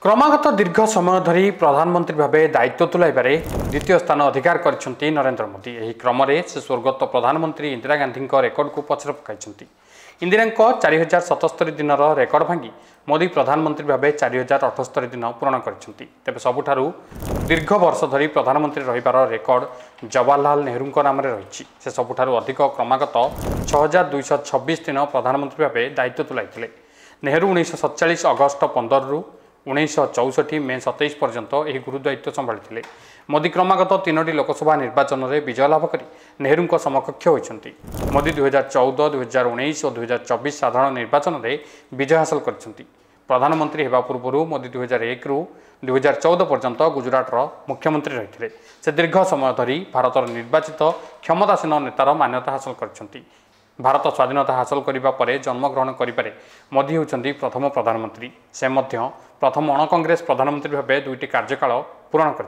क्रमागत दीर्घ समय धरी प्रधानमंत्री भाव दायित्व तुलाइबारे द्वितीय स्थान अधिकार कर नरेंद्र मोदी। यह क्रम से स्वर्गत प्रधानमंत्री इंदिरा गांधी रेकर्ड को पछरे पकाई। इंदिरा 4077 दिन रेकर्ड भांगी मोदी प्रधानमंत्री भाव 4078 दिन पूरण कर तेज सबुठारु दीर्घ वर्ष धरी प्रधानमंत्री रहिबार रेकर्ड जवाहरलाल नेहरू नाम रही। से सबुठारु अधिक क्रमागत 6226 दिन प्रधानमंत्री भाव दायित्व तुलाई। नेहरू 1947 अगस्ट 15 रु 1964 मे 27 पर्यंत यह गुरुदायित्व संभाली। मोदी क्रमागत 3टी लोकसभा निर्वाचन में विजय लाभ कर नेहरू समकक्ष होती। मोदी 2014, 2019 और 2024 साधारण निर्वाचन में विजय हासिल कर प्रधानमंत्री होगा पूर्व मोदी 2001 रु 2014 पर्यंत गुजरात मुख्यमंत्री रही। से दीर्घ समय धरी भारतर निर्वाचित क्षमतासीन नेतार मान्यता हासिल कर भारत स्वाधीनता हासिल करने पर जन्मग्रहण करें मोदी होती प्रथम प्रधानमंत्री। से प्रथम अण कांग्रेस प्रधानमंत्री भाव 2टी कार्यकाल पूरण कर।